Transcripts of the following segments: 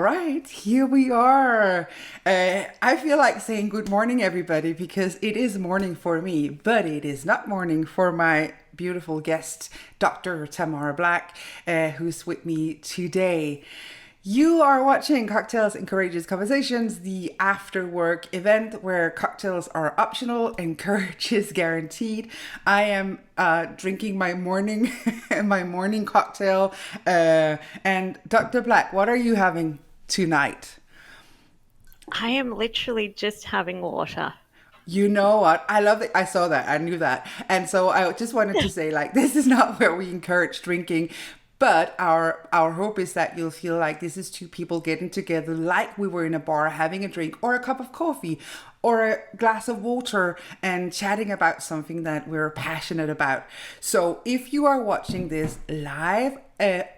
right, here we are. I feel like saying good morning, everybody, because it is morning for me, but it is not morning for my beautiful guest, Dr. Tamar Black, who's with me today. You are watching Cocktails and Courageous Conversations, the after work event where cocktails are optional and courage is guaranteed. I am drinking my morning my morning cocktail. And Dr. Black, what are you having tonight? I am literally just having water. You know what? I love it. I saw that. I knew that. And so I just wanted to say, like, this is not where we encourage drinking, but our hope is that you'll feel like this is two people getting together like we were in a bar having a drink or a cup of coffee or a glass of water and chatting about something that we're passionate about. So if you are watching this live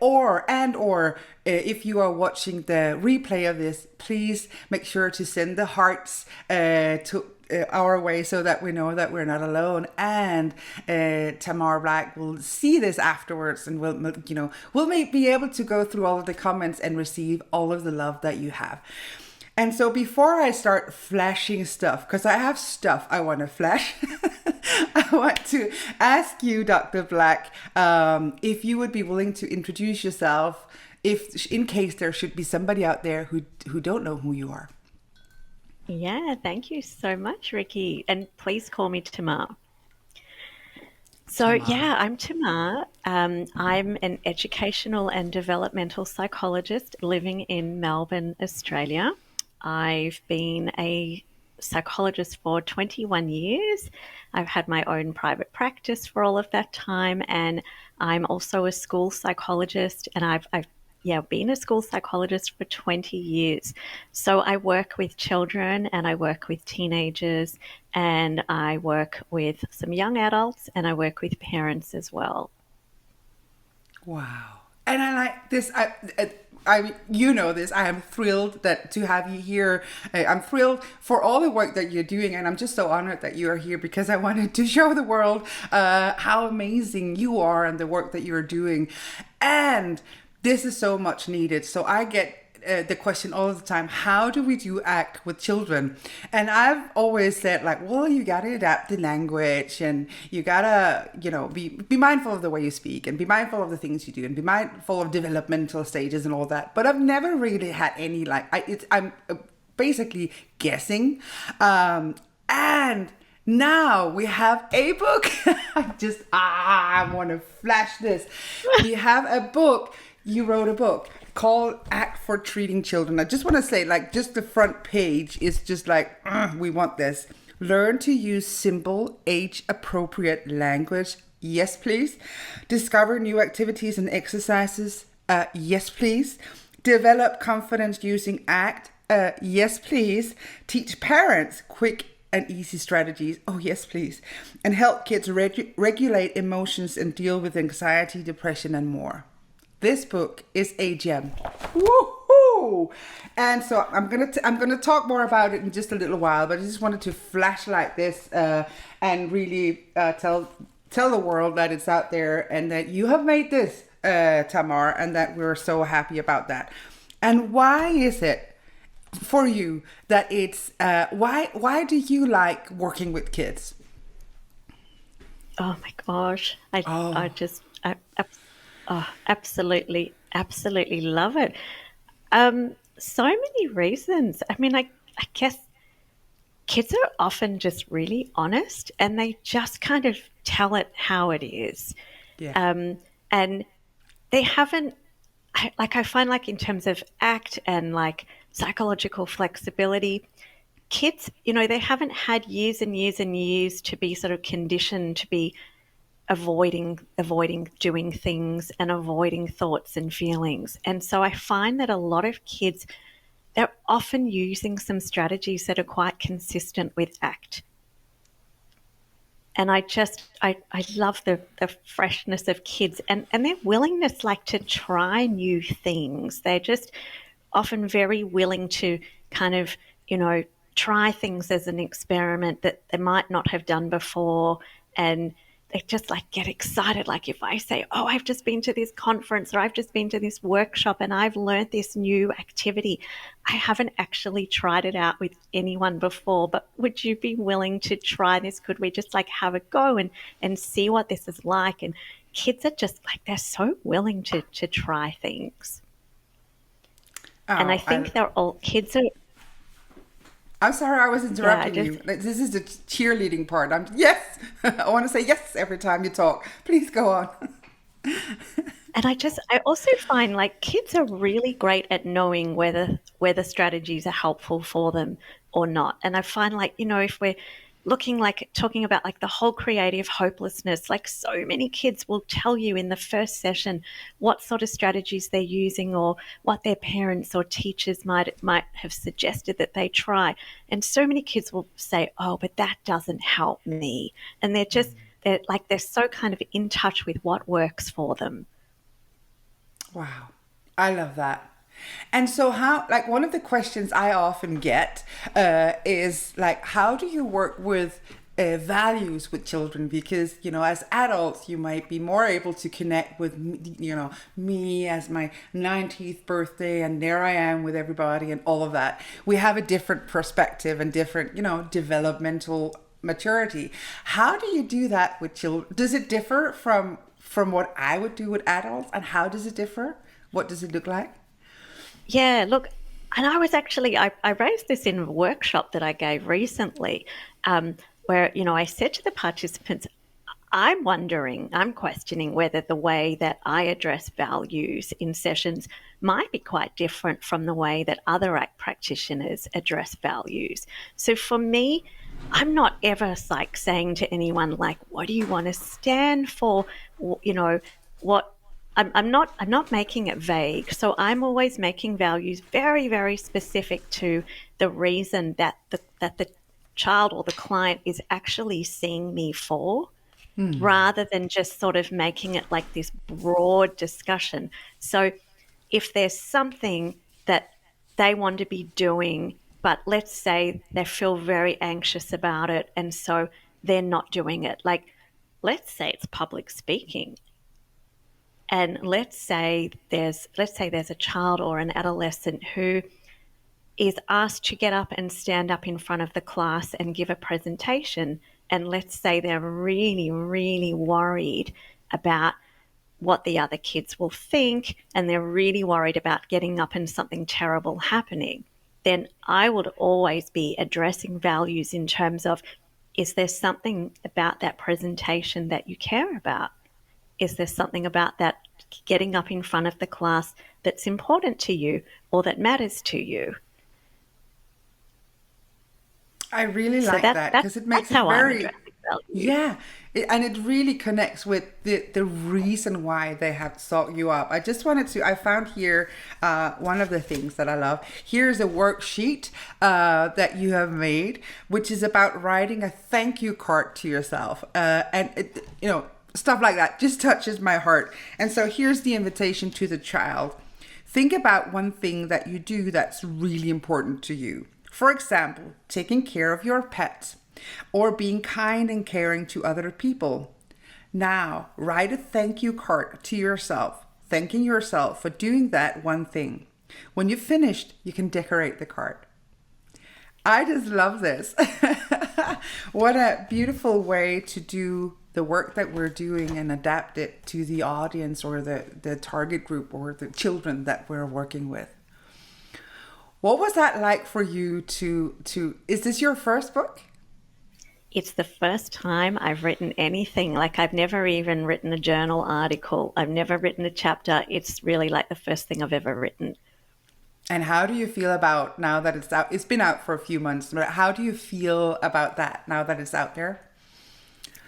or if you are watching the replay of this, please make sure to send the hearts to our way so that we know that we're not alone. And Tamar Black will see this afterwards and we'll be able to go through all of the comments and receive all of the love that you have. And so before I start flashing stuff, because I have stuff I want to flash, I want to ask you, Dr. Black, if you would be willing to introduce yourself, if in case there should be somebody out there who don't know who you are. Yeah, thank you so much, Ricky. And please call me Tamar. So, Tamar. yeah, I'm Tamar. I'm an educational and developmental psychologist living in Melbourne, Australia. I've been a psychologist for 21 years. I've had my own private practice for all of that time, and I'm also a school psychologist, and I've yeah, been a school psychologist for 20 years. So I work with children and I work with teenagers and I work with some young adults and I work with parents as well. Wow. And I like this. I you know this. I am thrilled that to have you here. I'm thrilled for all the work that you're doing, and I'm just so honored that you are here because I wanted to show the world how amazing you are and the work that you're doing. And this is so much needed. So I get the question all the time, how do we do act with children? And I've always said, like, well, you got to adapt the language and you got to, be mindful of the way you speak and be mindful of the things you do and be mindful of developmental stages and all that. But I've never really had any, like, I'm basically guessing. And now we have a book. I want to flash this. We have a book. You wrote a book called Act for Treating Children. I just want to say, like, just the front page is just like, we want this. Learn to use simple, age-appropriate language. Yes, please. Discover new activities and exercises. Yes, please. Develop confidence using ACT. Yes, please. Teach parents quick and easy strategies. Oh, yes, please. And help kids regulate emotions and deal with anxiety, depression, and more. This book is a gem. Woohoo! And so I'm gonna talk more about it in just a little while, but I just wanted to flashlight this and really tell the world that it's out there and that you have made this, Tamar, and that we're so happy about that. And why is it for you that it's why do you like working with kids? Oh my gosh. I Oh, just, absolutely, absolutely love it. So many reasons. I mean, I guess kids are often just really honest and they just kind of tell it how it is. yeah. And they haven't, I find like in terms of ACT and like psychological flexibility, kids, they haven't had years and years and years to be sort of conditioned to be avoiding doing things and avoiding thoughts and feelings. And so I find that a lot of kids, they're often using some strategies that are quite consistent with ACT. And I love the freshness of kids and their willingness like to try new things. They're just often very willing to kind of, try things as an experiment that they might not have done before. And they just like get excited. Like if I say, oh, I've just been to this conference or I've just been to this workshop and I've learned this new activity. I haven't actually tried it out with anyone before, but would you be willing to try this? Could we just like have a go and see what this is like? And kids are just like, they're so willing to try things. And I Oh, think they're all kids are, I'm sorry I was yeah, I interrupting just you. Like, this is the cheerleading part. I'm yes. I want to say yes every time you talk. Please go on. And I also find like kids are really great at knowing whether strategies are helpful for them or not. And I find like, if we're looking like talking about like the whole creative hopelessness, like so many kids will tell you in the first session what sort of strategies they're using or what their parents or teachers might have suggested that they try. And so many kids will say, "Oh, but that doesn't help me." And they're so kind of in touch with what works for them. Wow. I love that. And so, how, like, one of the questions I often get is, like, how do you work with values with children? Because, as adults, you might be more able to connect with, me as my 90th birthday, and there I am with everybody and all of that. We have a different perspective and different, developmental maturity. How do you do that with children? Does it differ from what I would do with adults, and how does it differ? What does it look like? Yeah, look, and I raised this in a workshop that I gave recently, where, I said to the participants, I'm questioning whether the way that I address values in sessions might be quite different from the way that other ACT practitioners address values. So for me, I'm not ever like saying to anyone like, what do you want to stand for? What I'm not making it vague. So I'm always making values very, very specific to the reason that the child or the client is actually seeing me for, rather than just sort of making it like this broad discussion. So if there's something that they want to be doing, but let's say they feel very anxious about it and so they're not doing it. Like, let's say it's public speaking. And let's say there's a child or an adolescent who is asked to get up and stand up in front of the class and give a presentation. And let's say they're really, really worried about what the other kids will think, and they're really worried about getting up and something terrible happening. Then I would always be addressing values in terms of, is there something about that presentation that you care about? Is there something about that getting up in front of the class that's important to you or that matters to you? I really So like that because it that's makes it how I'm very, addressing values. yeah, and it really connects with the reason why they have sought you up. I found here one of the things that I love. Here's a worksheet that you have made, which is about writing a thank you card to yourself. And, stuff like that just touches my heart. And so here's the invitation to the child. Think about one thing that you do that's really important to you. For example, taking care of your pet or being kind and caring to other people. Now, write a thank you card to yourself, thanking yourself for doing that one thing. When you've finished, you can decorate the card. I just love this. What a beautiful way to do the work that we're doing and adapt it to the audience or the target group or the children that we're working with. What was that like for you to is this your first book? It's the first time I've written anything. Like, I've never even written a journal article. I've never written a chapter. It's really like the first thing I've ever written. And how do you feel about now that it's out? It's been out for a few months, but how do you feel about that now that it's out there?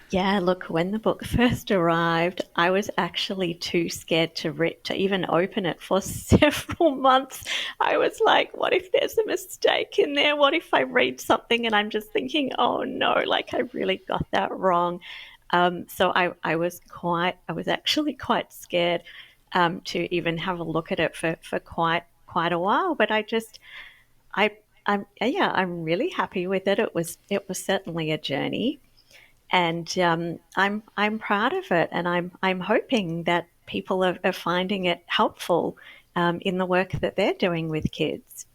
Yeah, look, when the book first arrived, I was actually too scared to even open it for several months. I was like, what if there's a mistake in there? What if I read something and I'm just thinking, oh no, like I really got that wrong. So I was actually quite scared to even have a look at it for quite a while. But yeah, I'm really happy with it. It was certainly a journey. and I'm proud of it, and I'm hoping that people are finding it helpful in the work that they're doing with kids.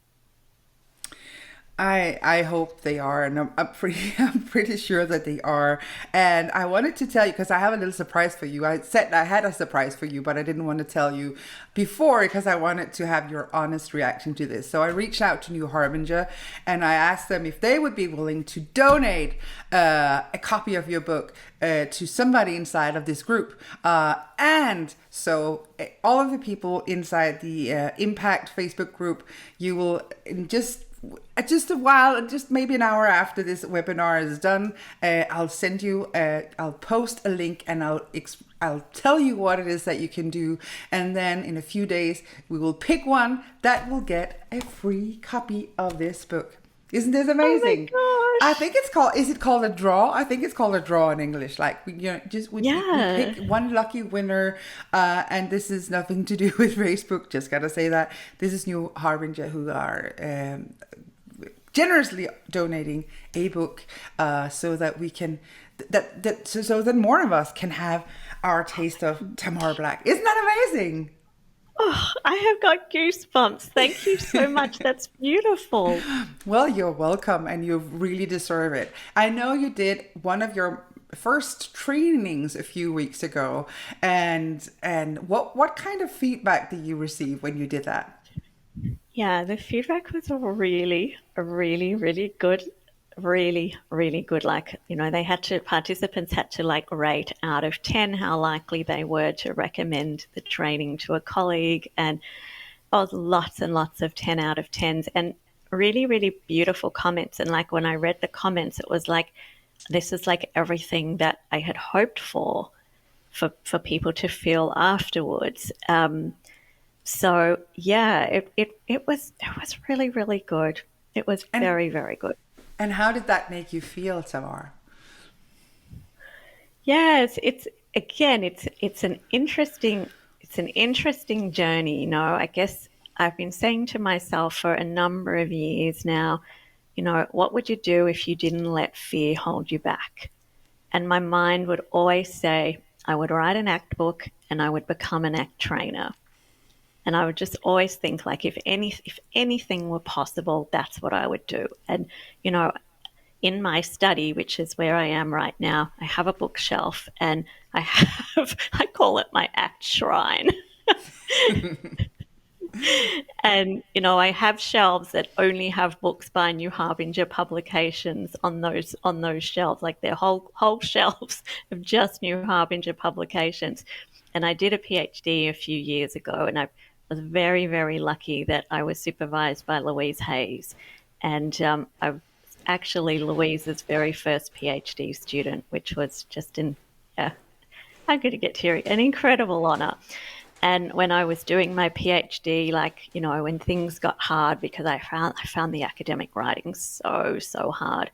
I hope they are, and I'm pretty I'm pretty sure that they are. And I wanted to tell you because I have a little surprise for you. I said I had a surprise for you, but I didn't want to tell you before because I wanted to have your honest reaction to this. So I reached out to New Harbinger and I asked them if they would be willing to donate a copy of your book to somebody inside of this group. And so all of the people inside the Impact Facebook group, you will just a while, just maybe an hour after this webinar is done, I'll send you, I'll post a link and I'll tell you what it is that you can do. And then in a few days, we will pick one that will get a free copy of this book. Isn't this amazing? Oh my I gosh. think is it called a draw? I think it's called a draw in English. Like, we Yeah. pick one lucky winner. And this is nothing to do with Facebook. Just gotta say that. This is New Harbinger who are generously donating a book so that we can, so that more of us can have our taste of Tamar Black. Isn't that amazing? Oh, I have got goosebumps. Thank you so much. That's beautiful. Well, you're welcome, and you really deserve it. I know you did one of your first trainings a few weeks ago, and what kind of feedback did you receive when you did that? Yeah, the feedback was really, really, really good. Really, really good. Like, participants had to like rate out of 10 how likely they were to recommend the training to a colleague. And oh, lots and lots of 10 out of 10s and really, really beautiful comments. And like when I read the comments, it was like, this is like everything that I had hoped for people to feel afterwards. So yeah, it was really, really good. It was And very, very good. and how did that make you feel, Tamar? Yeah, it's again, it's an interesting journey. I guess I've been saying to myself for a number of years now, what would you do if you didn't let fear hold you back? And my mind would always say, I would write an act book and I would become an act trainer. And I would just always think like if anything were possible, that's what I would do. And you know, in my study, which is where I am right now, I have a bookshelf and I call it my act shrine. And, I have shelves that only have books by New Harbinger publications on those shelves, like they're whole shelves of just New Harbinger publications. And I did a PhD a few years ago, and I was very, very lucky that I was supervised by Louise Hayes. And I was actually Louise's very first PhD student, which was just yeah, I'm going to get teary, an incredible honor. And when I was doing my PhD, like, when things got hard because I found the academic writing so hard.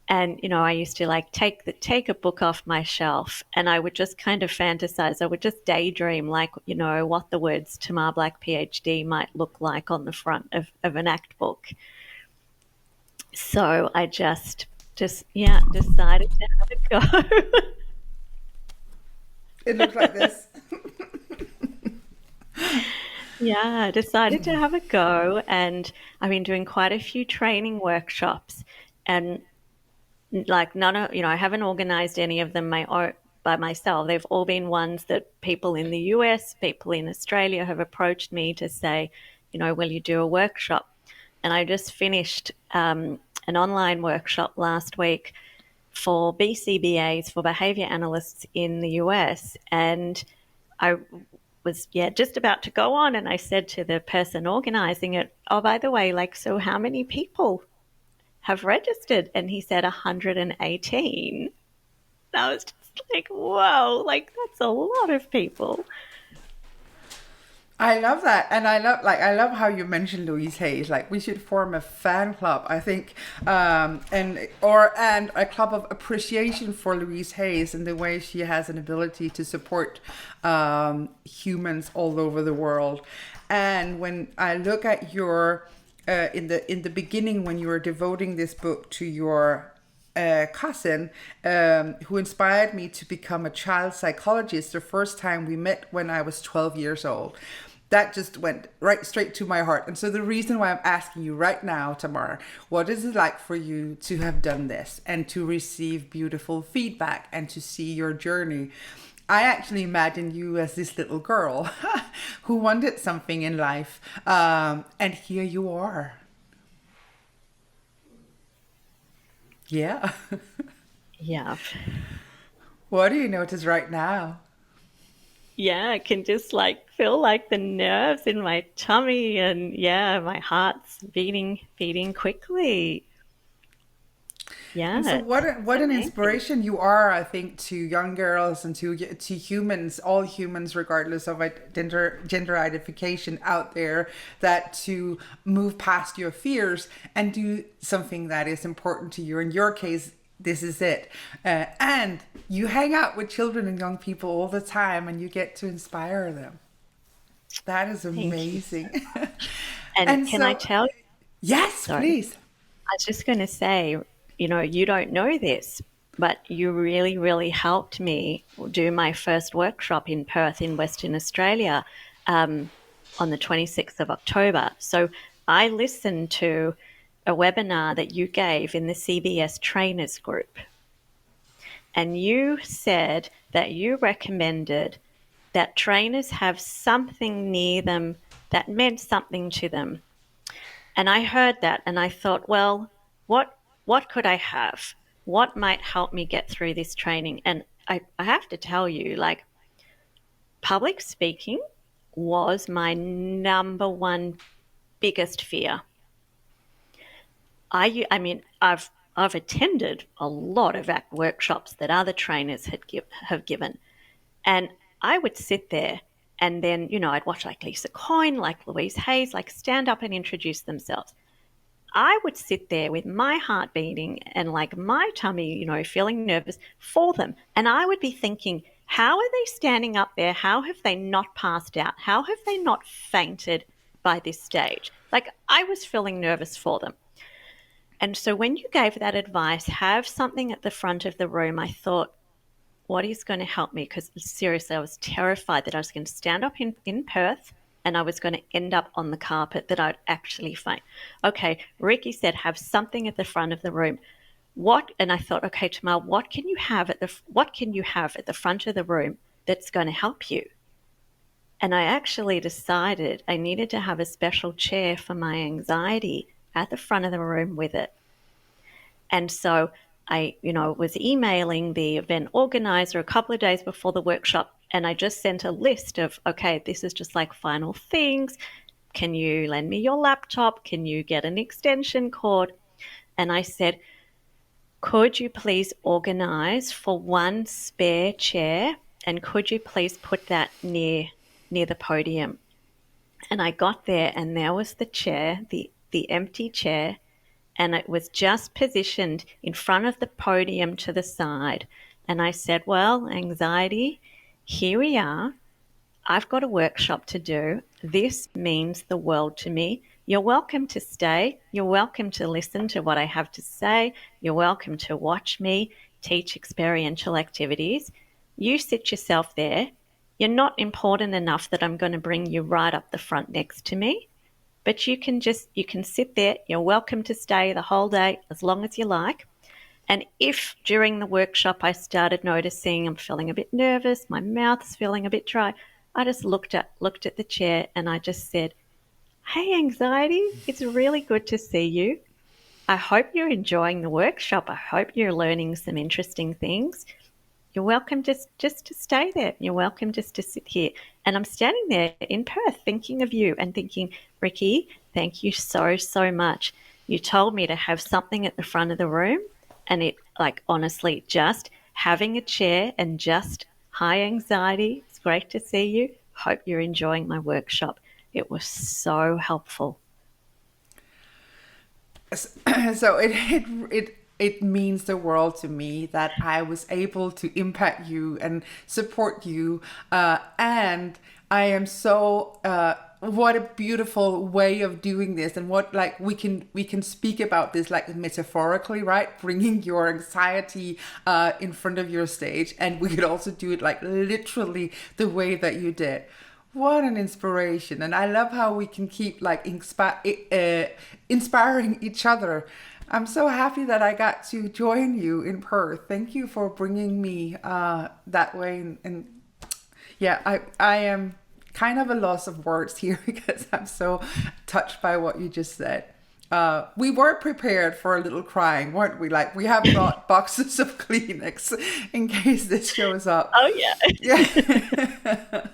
And, I used to like take a book off my shelf and I would just kind of fantasize. I would just daydream like, what the words Tamar Black PhD might look like on the front of an act book. So I just yeah, decided to have a go. It looked like this. Yeah, I decided to have a go, and I've been doing quite a few training workshops, and like none of I haven't organized any of them by myself. They've all been ones that people in the US, people in Australia have approached me to say, will you do a workshop? And I just finished an online workshop last week for BCBAs, for behavior analysts in the US, and I was just about to go on, and I said to the person organizing it, oh, by the way, like, so how many people have registered? And he said 118. And I was just like, whoa, like that's a lot of people. I love that, and I love how you mentioned Louise Hayes. Like, we should form a fan club, I think, and a club of appreciation for Louise Hayes and the way she has an ability to support humans all over the world. And when I look at your in the beginning when you were devoting this book to your cousin who inspired me to become a child psychologist the first time we met when I was 12 years old. That just went right straight to my heart. And so the reason why I'm asking you right now, Tamara, what is it like for you to have done this and to receive beautiful feedback and to see your journey? I actually imagine you as this little girl who wanted something in life, and here you are. Yeah. Yeah. What do you notice right now? Yeah, I can just like feel like the nerves in my tummy and yeah, my heart's beating quickly. And so Yeah, it's what an amazing. inspiration you are, I think, to young girls and to humans, all humans, regardless of gender identification out there, that to move past your fears and do something that is important to you. In your case, this is it. And you hang out with children and young people all the time, and you get to inspire them. That is Thank you so amazing. much. And And can I so, tell you, yes, sorry, please. I was just going to say, you don't know this, but you really, really helped me do my first workshop in Perth in Western Australia um, on the 26th of October. So I listened to a webinar that you gave in the CBS trainers group, and you said that you recommended that trainers have something near them that meant something to them. And I heard that and I thought, well, what could I have? What might help me get through this training? And I have to tell you, like, public speaking was my number one biggest fear. I mean, I've attended a lot of ACT workshops that other trainers have given, and I would sit there and then, I'd watch like Lisa Coyne, like Louise Hayes, like stand up and introduce themselves. I would sit there with my heart beating and like my tummy, feeling nervous for them. And I would be thinking, how are they standing up there? How have they not passed out? How have they not fainted by this stage? Like I was feeling nervous for them. And so when you gave that advice, have something at the front of the room, I thought, what is going to help me? Because seriously, I was terrified that I was going to stand up in Perth and I was going to end up on the carpet, that I'd actually faint. Okay, Ricky said, have something at the front of the room. What? And I thought, okay, Tamar, what can you have at the front of the room that's going to help you? And I actually decided I needed to have a special chair for my anxiety at the front of the room with it. And so I, was emailing the event organizer a couple of days before the workshop, and I just sent a list of, okay, this is just like final things. Can you lend me your laptop? Can you get an extension cord? And I said, could you please organize for one spare chair? And could you please put that near the podium? And I got there and there was the chair, the empty chair, and it was just positioned in front of the podium to the side. And I said, well, anxiety, here we are. I've got a workshop to do. This means the world to me. You're welcome to stay. You're welcome to listen to what I have to say. You're welcome to watch me teach experiential activities. You sit yourself there. You're not important enough that I'm going to bring you right up the front next to me. But you can sit there. You're welcome to stay the whole day as long as you like. And if during the workshop I started noticing I'm feeling a bit nervous, my mouth's feeling a bit dry, I just looked at the chair and I just said, "Hey anxiety, it's really good to see you. I hope you're enjoying the workshop. I hope you're learning some interesting things. You're welcome just to stay there. You're welcome just to sit here." And I'm standing there in Perth thinking of you and thinking, Ricky, thank you so, so much. You told me to have something at the front of the room, and it, like, honestly, just having a chair and just, hi, anxiety. It's great to see you. Hope you're enjoying my workshop. It was so helpful. So it means the world to me that I was able to impact you and support you, and I am so what a beautiful way of doing this, and what like we can speak about this like metaphorically, right? Bringing your anxiety in front of your stage, and we could also do it like literally the way that you did. What an inspiration. And I love how we can keep like inspiring each other. I'm so happy that I got to join you in Perth. Thank you for bringing me that way. And yeah, I am kind of a loss of words here because I'm so touched by what you just said. We were prepared for a little crying, weren't we? Like, we have brought boxes of Kleenex in case this shows up. Oh, yeah. Yeah.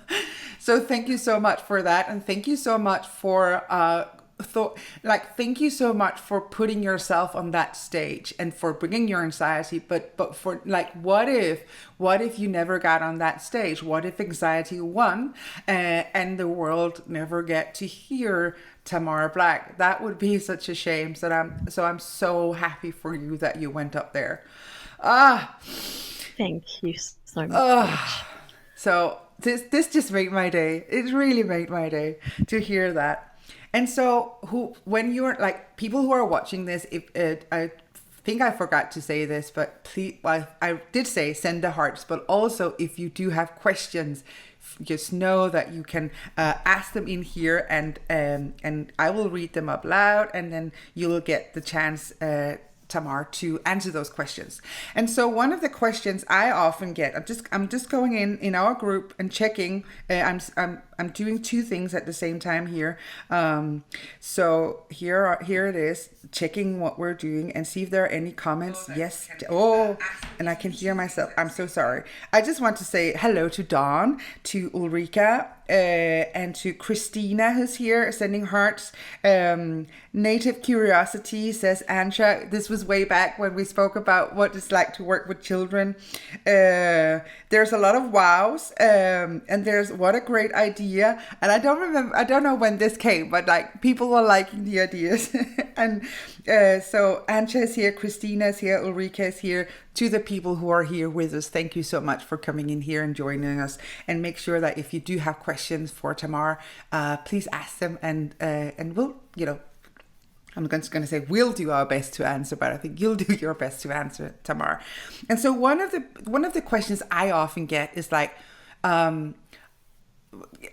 So thank you so much for that, and thank you so much for thank you so much for putting yourself on that stage and for bringing your anxiety. But for like, what if you never got on that stage? What if anxiety won, and the world never get to hear Tamar Black? That would be such a shame. I'm so happy for you that you went up there. Ah. Thank you so much. So this just made my day. It really made my day to hear that. And so, when you're like, people who are watching this, if I think I forgot to say this, but please, well, I did say send the hearts, but also if you do have questions, just know that you can ask them in here, and I will read them up loud, and then you'll get the chance, Tamar, to answer those questions. And so one of the questions I often get, I'm just going in our group and checking. I'm doing two things at the same time here. So here it is, checking what we're doing and see if there are any comments. Yes. Oh, and I can hear myself. I'm so sorry. I just want to say hello to Dawn, to Ulrika, and to Christina, who's here sending hearts. Native Curiosity says, Anja, this was way back when we spoke about what it's like to work with children. There's a lot of wows, and there's what a great idea. And I don't know when this came, but like, people were liking the ideas. And so Anja is here, Christina is here, Ulrika is here. To the people who are here with us, thank you so much for coming in here and joining us. And make sure that if you do have questions for Tamar, please ask them, and we'll, I'm just going to say we'll do our best to answer, but I think you'll do your best to answer, Tamar. And so one of the questions I often get is like,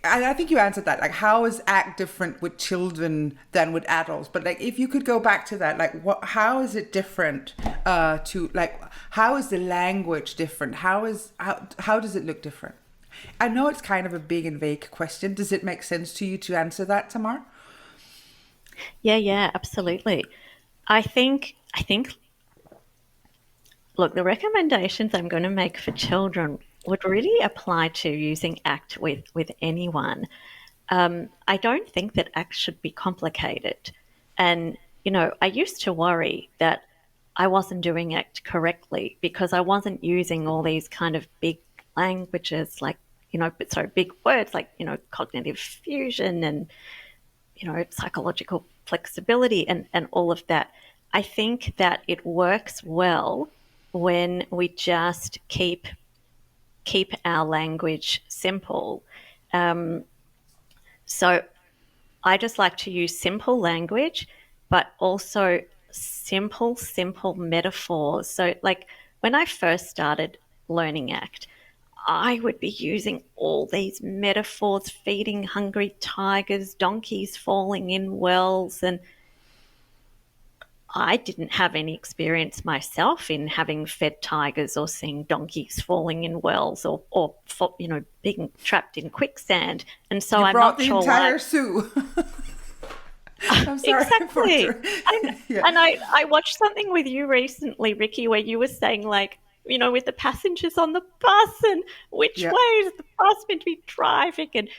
I think you answered that. Like, how is ACT different with children than with adults? But like, if you could go back to that, like, how is it different? To like, how is the language different? How does it look different? I know it's kind of a big and vague question. Does it make sense to you to answer that, Tamar? Yeah, absolutely. I think, look, the recommendations I'm going to make for children would really apply to using ACT with anyone. I don't think that ACT should be complicated. And, I used to worry that I wasn't doing ACT correctly because I wasn't using all these kind of big languages, like, big words like, cognitive fusion and, psychological flexibility and all of that. I think that it works well when we just keep our language simple. So I just like to use simple language, but also simple metaphors. So like, when I first started learning ACT, I would be using all these metaphors, feeding hungry tigers, donkeys falling in wells, and I didn't have any experience myself in having fed tigers or seeing donkeys falling in wells or being trapped in quicksand. And so I'm not sure why. You brought the entire zoo. I'm sorry. Exactly. And I watched something with you recently, Ricky, where you were saying, like, with the passengers on the bus and which way is the bus meant to be driving. And,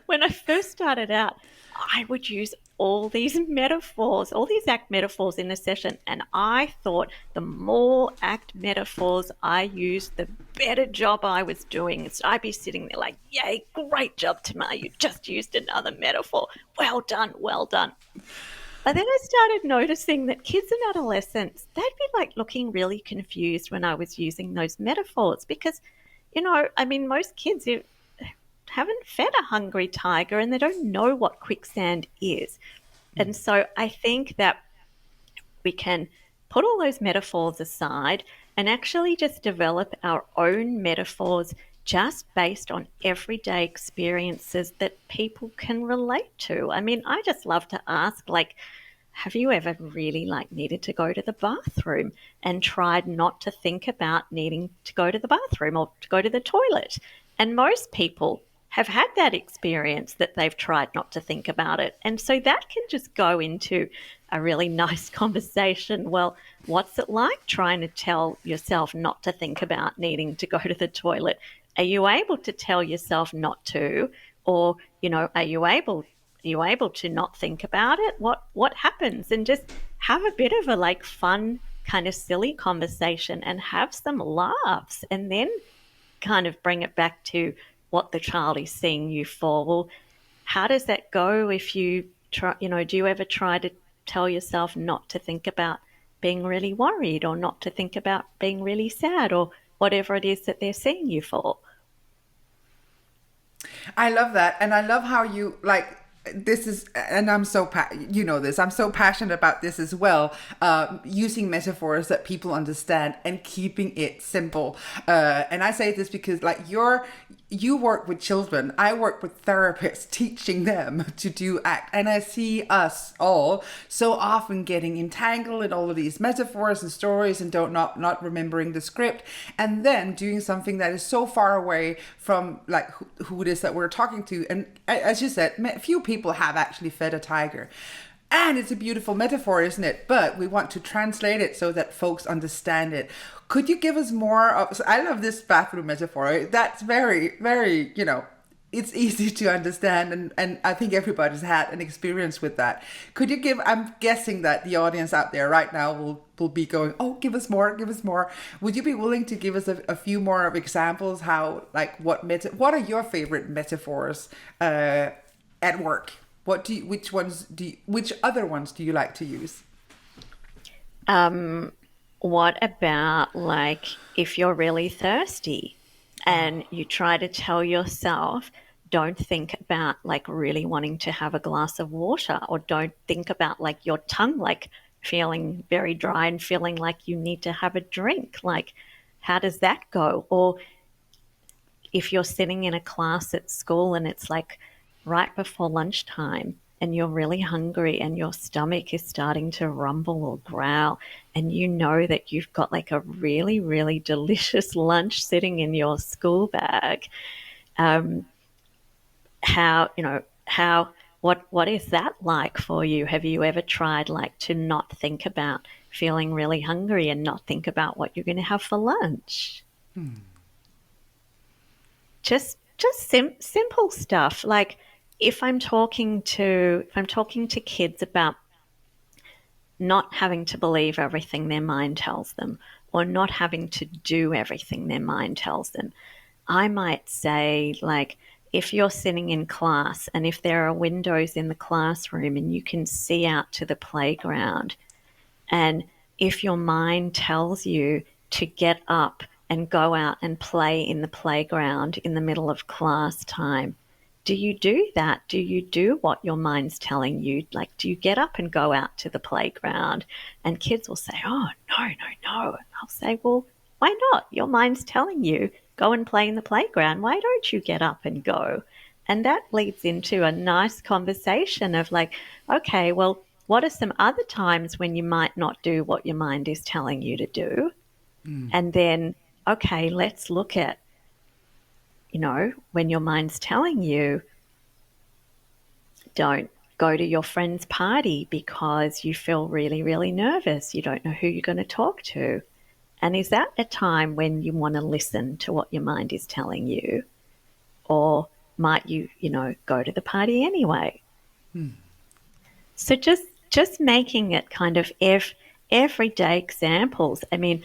when I first started out, I would use all these metaphors, all these ACT metaphors in a session. And I thought the more ACT metaphors I used, the better job I was doing. So I'd be sitting there like, yay, great job, Tamar. You just used another metaphor. Well done, well done. But then I started noticing that kids and adolescents, they'd be like looking really confused when I was using those metaphors because, most kids haven't fed a hungry tiger and they don't know what quicksand is. And so I think that we can put all those metaphors aside and actually just develop our own metaphors just based on everyday experiences that people can relate to. I mean, I just love to ask, like, have you ever really needed to go to the bathroom and tried not to think about needing to go to the bathroom or to go to the toilet? And most people have had that experience that they've tried not to think about it. And so that can just go into a really nice conversation. Well, what's it like trying to tell yourself not to think about needing to go to the toilet? Are you able to tell yourself not to? Or, are you able to not think about it? What happens? And just have a bit of a fun, kind of silly conversation and have some laughs, and then kind of bring it back to what the child is seeing you for. Well, how does that go if you try, do you ever try to tell yourself not to think about being really worried or not to think about being really sad or whatever it is that they're seeing you for? I love that. And I love how you this is, and I'm so, you know this, I'm so passionate about this as well, using metaphors that people understand and keeping it simple. And I say this because you work with children, I work with therapists, teaching them to do act. And I see us all so often getting entangled in all of these metaphors and stories and not remembering the script, and then doing something that is so far away from who it is that we're talking to. And as you said, few people have actually fed a tiger. And it's a beautiful metaphor, isn't it? But we want to translate it so that folks understand it. Could you give us more of, so I love this bathroom metaphor. That's very, very, it's easy to understand. And I think everybody's had an experience with that. Could you I'm guessing that the audience out there right now will be going, oh, give us more, give us more. Would you be willing to give us a few more of examples how, what are your favorite metaphors at work? Which other ones do you like to use? What about if you're really thirsty and you try to tell yourself, don't think about really wanting to have a glass of water, or don't think about your tongue feeling very dry and feeling like you need to have a drink. How does that go? Or if you're sitting in a class at school and it's right before lunchtime and you're really hungry and your stomach is starting to rumble or growl, and you know that you've got a really, really delicious lunch sitting in your school bag, what is that like for you? Have you ever tried to not think about feeling really hungry and not think about what you're going to have for lunch? Just simple stuff. If I'm talking to kids about not having to believe everything their mind tells them, or not having to do everything their mind tells them, I might say, if you're sitting in class and if there are windows in the classroom and you can see out to the playground, and if your mind tells you to get up and go out and play in the playground in the middle of class time, do you do that? Do you do what your mind's telling you? Do you get up and go out to the playground? And kids will say, oh, no, no, no. And I'll say, well, why not? Your mind's telling you, go and play in the playground. Why don't you get up and go? And that leads into a nice conversation of okay, well, what are some other times when you might not do what your mind is telling you to do? And then, okay, let's look at, when your mind's telling you, don't go to your friend's party because you feel really, really nervous. You don't know who you're going to talk to. And is that a time when you want to listen to what your mind is telling you? Or might you, go to the party anyway? So just making it kind of everyday examples. I mean,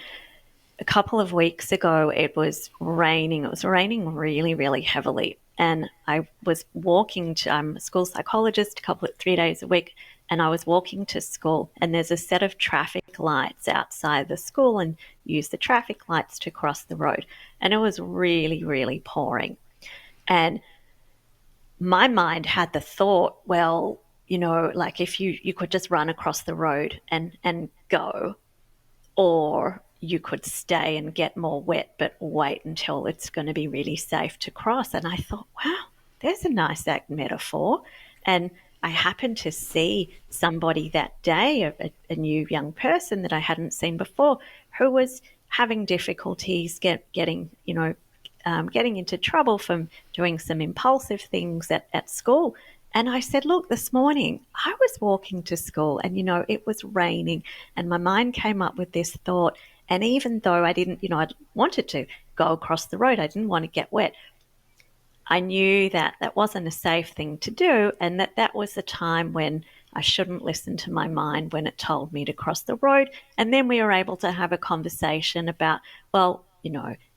a couple of weeks ago, it was raining. It was raining really, really heavily. And I was walking to, I'm a school psychologist 3 days a week, and I was walking to school, and there's a set of traffic lights outside the school, and use the traffic lights to cross the road. And it was really, really pouring. And my mind had the thought, well, like if you could just run across the road and go, or you could stay and get more wet, but wait until it's going to be really safe to cross. And I thought, wow, there's a nice act metaphor. And I happened to see somebody that day, a new young person that I hadn't seen before, who was having difficulties getting into trouble from doing some impulsive things at school. And I said, look, this morning I was walking to school and, it was raining and my mind came up with this thought. And even though I didn't, I wanted to go across the road, I didn't want to get wet. I knew that that wasn't a safe thing to do and that was the time when I shouldn't listen to my mind when it told me to cross the road. And then we were able to have a conversation about, well,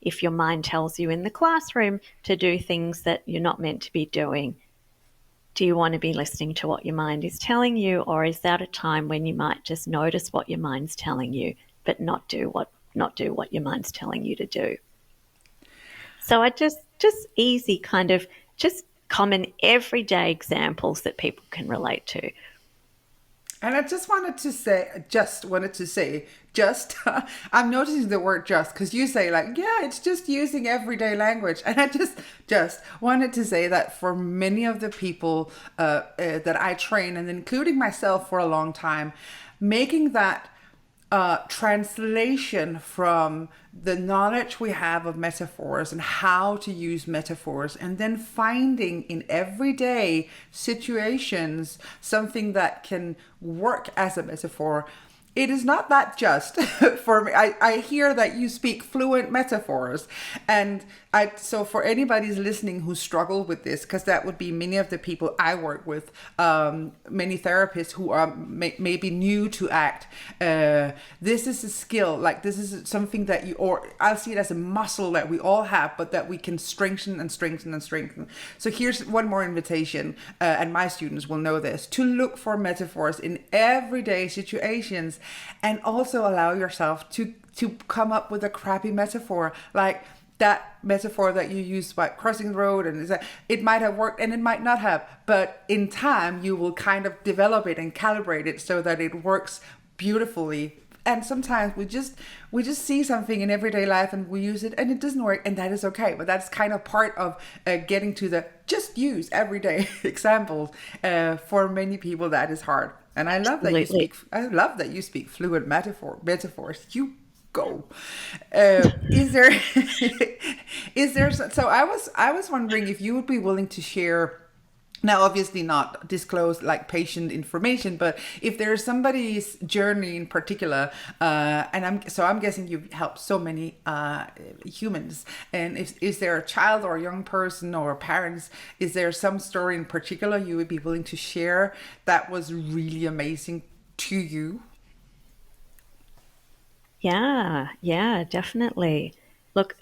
if your mind tells you in the classroom to do things that you're not meant to be doing, do you want to be listening to what your mind is telling you, or is that a time when you might just notice what your mind's telling you, but not do what your mind's telling you to do? So I just easy kind of just common everyday examples that people can relate to. And I wanted to say, I'm noticing the word just because you say like, yeah, it's just using everyday language. And I just wanted to say that for many of the people that I train, and including myself for a long time, making that translation from the knowledge we have of metaphors and how to use metaphors, and then finding in everyday situations something that can work as a metaphor. It is not that just for me. I hear that you speak fluent metaphors. And so for anybody who's listening who struggle with this, because that would be many of the people I work with, many therapists who are maybe new to ACT. This is a skill, like this is something that or I'll see it as a muscle that we all have, but that we can strengthen and strengthen and strengthen. So here's one more invitation, and my students will know this, to look for metaphors in everyday situations. And also allow yourself to come up with a crappy metaphor, like that metaphor that you used about crossing the road, and it might have worked and it might not have, but in time you will kind of develop it and calibrate it so that it works beautifully. And sometimes we just see something in everyday life and we use it and it doesn't work, and that is okay. But that's kind of part of getting to the just use everyday examples. For many people that is hard. And I love that you speak fluent metaphors. You go. Is there? So I was wondering if you would be willing to share. Now, obviously not disclose like patient information, but if there's somebody's journey in particular, and I'm guessing you've helped so many humans, and is there a child or a young person or parents, is there some story in particular you would be willing to share that was really amazing to you? Yeah, definitely. Look,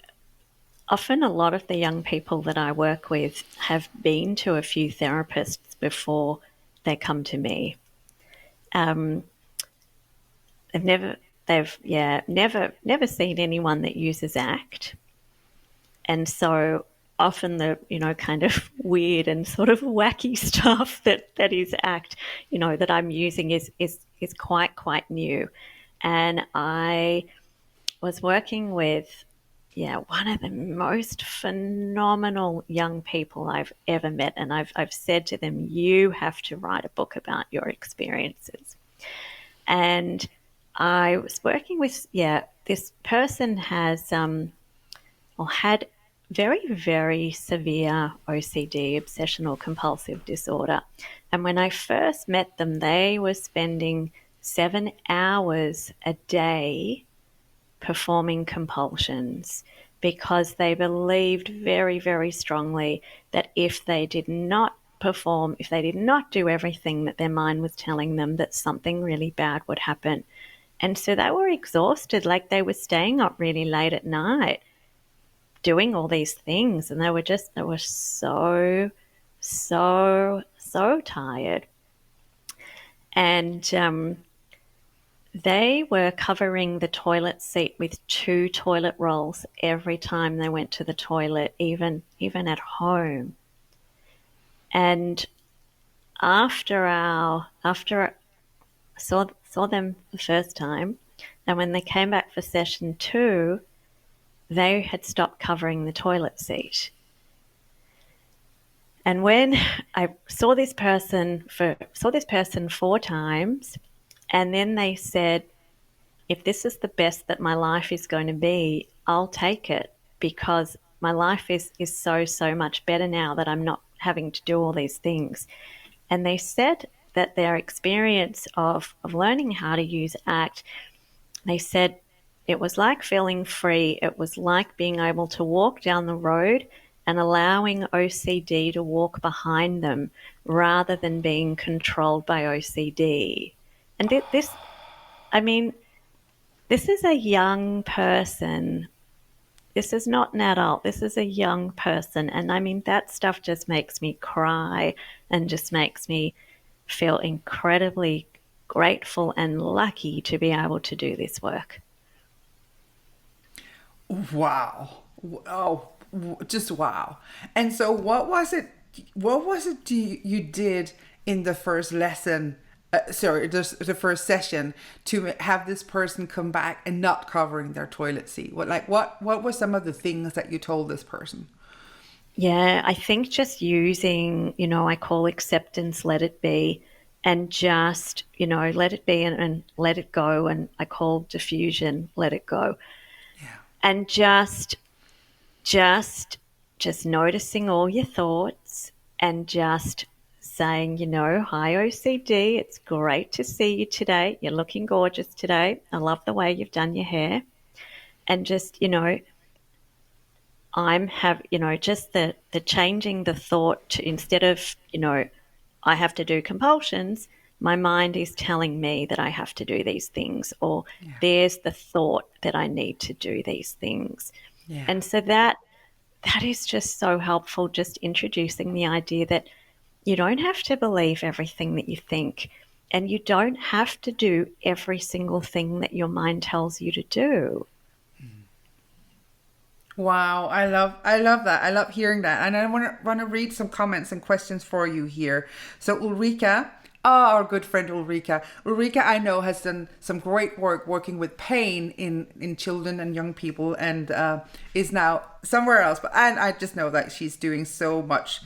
often a lot of the young people that I work with have been to a few therapists before they come to me. They've never seen anyone that uses ACT, and so often the kind of weird and sort of wacky stuff that is ACT, that I'm using is quite new, and I was working with one of the most phenomenal young people I've ever met. And I've said to them, you have to write a book about your experiences. And I was working with, this person had very, very severe OCD, obsessional compulsive disorder. And when I first met them, they were spending 7 hours a day performing compulsions because they believed very, very strongly that if they did not perform, if they did not do everything that their mind was telling them, that something really bad would happen. And so they were exhausted, like they were staying up really late at night doing all these things, and they were so tired. And they were covering the toilet seat with 2 toilet rolls every time they went to the toilet, even at home. And after I saw them the first time, and when they came back for session 2, they had stopped covering the toilet seat. And when I saw this person 4 times, and then they said, if this is the best that my life is going to be, I'll take it, because my life is so much better now that I'm not having to do all these things. And they said that their experience of learning how to use ACT, they said it was like feeling free. It was like being able to walk down the road and allowing OCD to walk behind them rather than being controlled by OCD. And this, I mean, this is a young person. This is not an adult. This is a young person. And I mean, that stuff just makes me cry and just makes me feel incredibly grateful and lucky to be able to do this work. Wow. Oh, just wow. And so what was it, you did in the first lesson, sorry, the first session, to have this person come back and not covering their toilet seat? What were some of the things that you told this person? Yeah, I think just using, I call acceptance, let it be, and just, let it be and let it go. And I call diffusion, let it go. Yeah. And just just noticing all your thoughts and just saying, hi OCD, it's great to see you today. You're looking gorgeous today. I love the way you've done your hair. And just, just the changing the thought to, instead of, I have to do compulsions, my mind is telling me that I have to do these things, or Yeah. there's the thought that I need to do these things. Yeah. And so that is just so helpful, just introducing the idea that you don't have to believe everything that you think, and you don't have to do every single thing that your mind tells you to do. Wow, I love that. I love hearing that. And I want to read some comments and questions for you here. So Ulrika, our good friend Ulrika. Ulrika, I know, has done some great work working with pain in children and young people, and is now somewhere else. And I just know that she's doing so much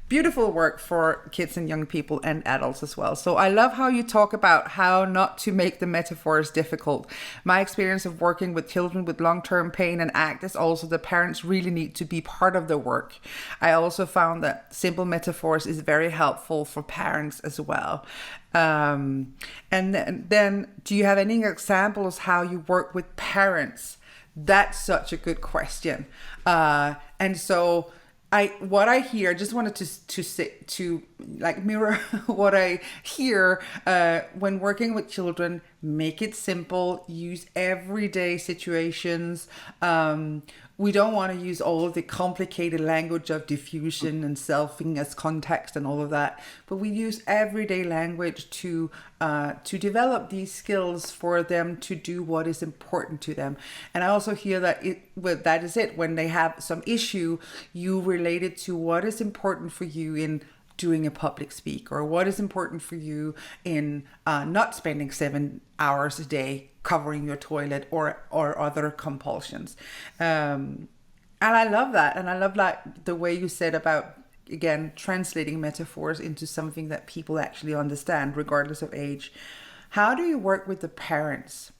beautiful work for kids and young people and adults as well. So I love how you talk about how not to make the metaphors difficult. My experience of working with children with long-term pain and ACT is also the parents really need to be part of the work. I also found that simple metaphors is very helpful for parents as well. And then do you have any examples how you work with parents? That's such a good question. And so what I hear, just wanted to sit to like mirror what I hear when working with children. Make it simple. Use everyday situations. We don't want to use all of the complicated language of diffusion and selfing as context and all of that, but we use everyday language to develop these skills for them to do what is important to them. And I also hear that that is it. When they have some issue, you relate it to what is important for you in doing a public speak, or what is important for you in not spending 7 hours a day covering your toilet or other compulsions. And I love that. And I love that the way you said about, again, translating metaphors into something that people actually understand regardless of age. How do you work with the parents?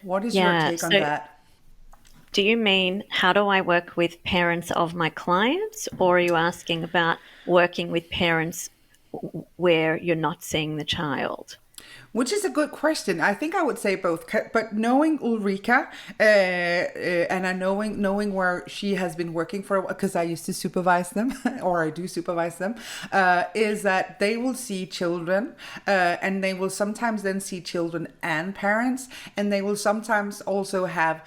What is your Yeah. take on So that? do you mean how do I work with parents of my clients, or are you asking about working with parents where you're not seeing the child? Which is a good question. I think I would say both. But knowing Ulrika, and I knowing where she has been working for, because I used to supervise them, or I do supervise them, is that they will see children, and they will sometimes then see children and parents, and they will sometimes also have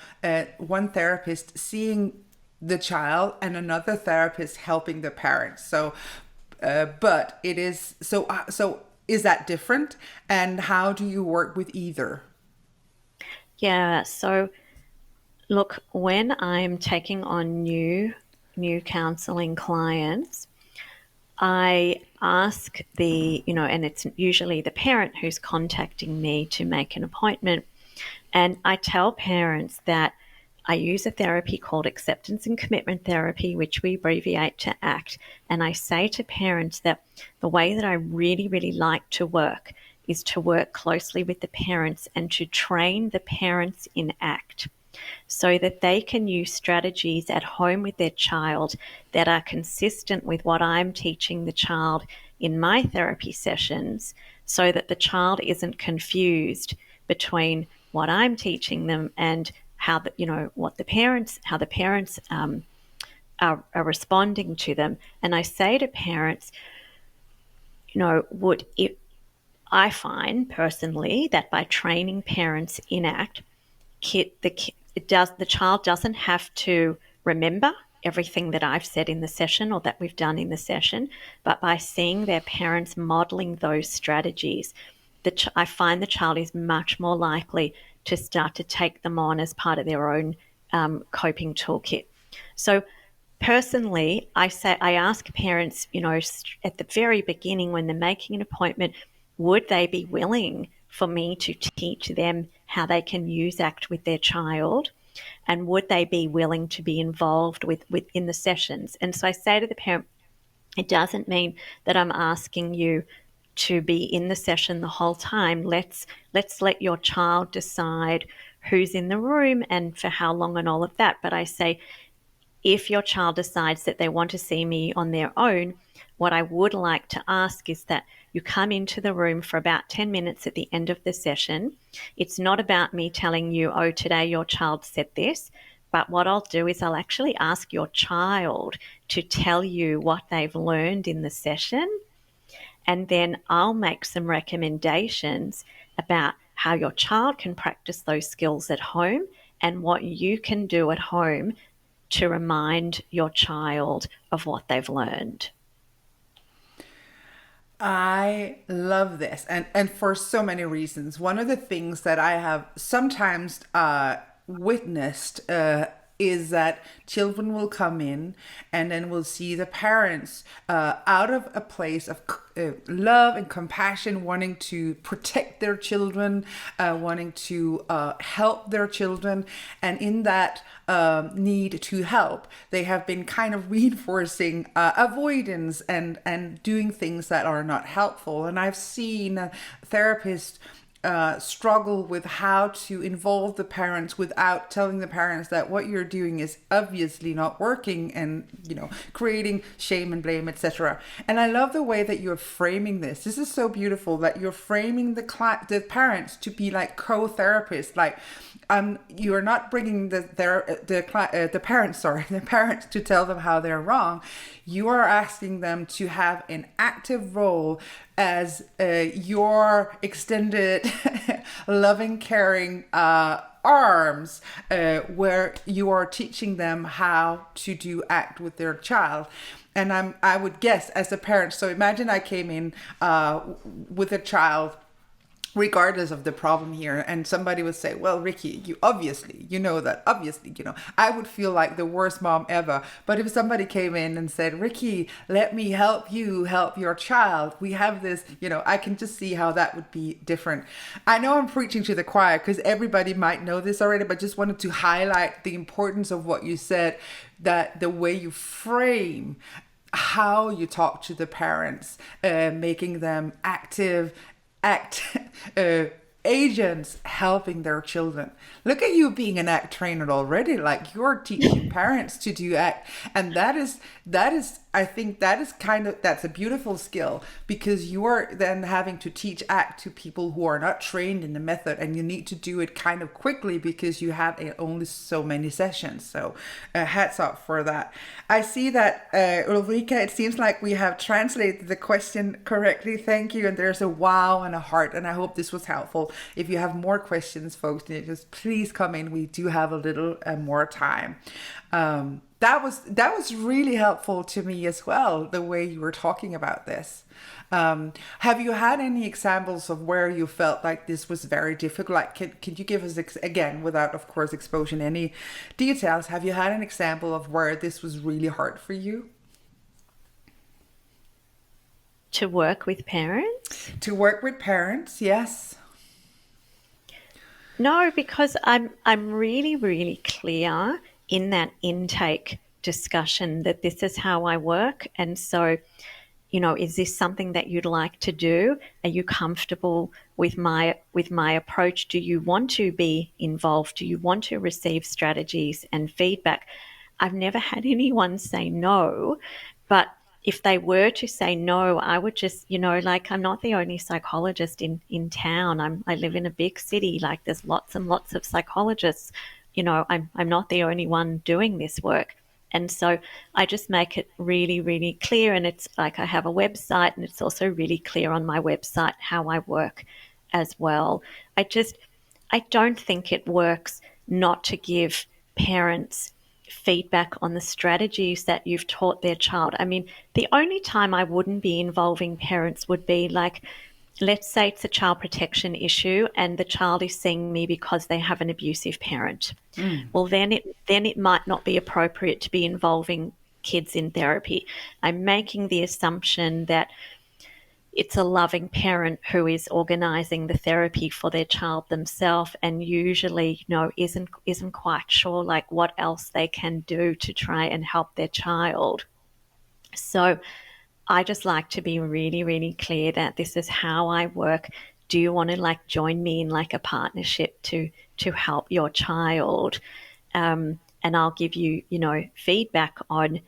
one therapist seeing the child and another therapist helping the parents. So but it is so is that different, and how do you work with either? Yeah. So look, when I'm taking on new counseling clients, I ask and it's usually the parent who's contacting me to make an appointment. And I tell parents that I use a therapy called acceptance and commitment therapy, which we abbreviate to ACT. And I say to parents that the way that I really, really like to work is to work closely with the parents and to train the parents in ACT so that they can use strategies at home with their child that are consistent with what I'm teaching the child in my therapy sessions, so that the child isn't confused between what I'm teaching them and how how the parents are responding to them. And I say to parents, would it I find personally that by training parents in ACT, the child doesn't have to remember everything that I've said in the session or that we've done in the session, but by seeing their parents modeling those strategies, I find the child is much more likely to start to take them on as part of their own coping toolkit. So personally, I ask parents, at the very beginning when they're making an appointment, would they be willing for me to teach them how they can use ACT with their child? And would they be willing to be involved within the sessions? And so I say to the parent, it doesn't mean that I'm asking you to be in the session the whole time. Let's let your child decide who's in the room and for how long and all of that. But I say, if your child decides that they want to see me on their own, what I would like to ask is that you come into the room for about 10 minutes at the end of the session. It's not about me telling you, oh, today your child said this, but what I'll do is I'll actually ask your child to tell you what they've learned in the session, and then I'll make some recommendations about how your child can practice those skills at home and what you can do at home to remind your child of what they've learned. I love this, and for so many reasons. One of the things that I have sometimes witnessed is that children will come in and then we'll see the parents out of a place of love and compassion, wanting to protect their children, wanting to help their children. And in that need to help, they have been kind of reinforcing avoidance and doing things that are not helpful. And I've seen therapists struggle with how to involve the parents without telling the parents that what you're doing is obviously not working, and creating shame and blame, etc. And I love the way that you're framing this. This is so beautiful that you're framing the parents to be like co-therapists. Like you are not bringing the parents to tell them how they're wrong. You are asking them to have an active role as your extended, loving, caring arms, where you are teaching them how to do ACT with their child. And I would guess as a parent, so imagine I came in with a child, regardless of the problem here, and somebody would say, well, Rikke, I would feel like the worst mom ever. But if somebody came in and said, Rikke, let me help you help your child, we have this, I can just see how that would be different. I know I'm preaching to the choir because everybody might know this already, but just wanted to highlight the importance of what you said, that the way you frame how you talk to the parents, making them active ACT agents helping their children. Look at you being an ACT trainer already, like you're teaching parents to do ACT. And that is I think that's a beautiful skill, because you are then having to teach ACT to people who are not trained in the method, and you need to do it kind of quickly because you have only so many sessions. So hats off for that. I see that Ulrika, it seems like we have translated the question correctly. Thank you. And there's a wow and a heart, and I hope this was helpful. If you have more questions, folks, just please come in. We do have a little more time. That was really helpful to me as well, the way you were talking about this. Have you had any examples of where you felt like this was very difficult? Like, can you give us, again, without, of course, exposing any details, have you had an example of where this was really hard for you? To work with parents? To work with parents, yes. No, because I'm really, really clear in that intake discussion that this is how I work. And so, is this something that you'd like to do? Are you comfortable with my approach? Do you want to be involved? Do you want to receive strategies and feedback? I've never had anyone say no, but if they were to say no, I would just, like, I'm not the only psychologist in town. I live in a big city. Like, there's lots and lots of psychologists. I'm not the only one doing this work. And so I just make it really, really clear. And it's like I have a website, and it's also really clear on my website how I work as well. I don't think it works not to give parents feedback on the strategies that you've taught their child. I mean, the only time I wouldn't be involving parents would be like, let's say it's a child protection issue and the child is seeing me because they have an abusive parent. Well, then it might not be appropriate to be involving kids in therapy. I'm making the assumption that it's a loving parent who is organising the therapy for their child themselves, and usually, isn't quite sure like what else they can do to try and help their child. So I just like to be really, really clear that this is how I work. Do you want to like join me in like a partnership to help your child? And I'll give you, feedback on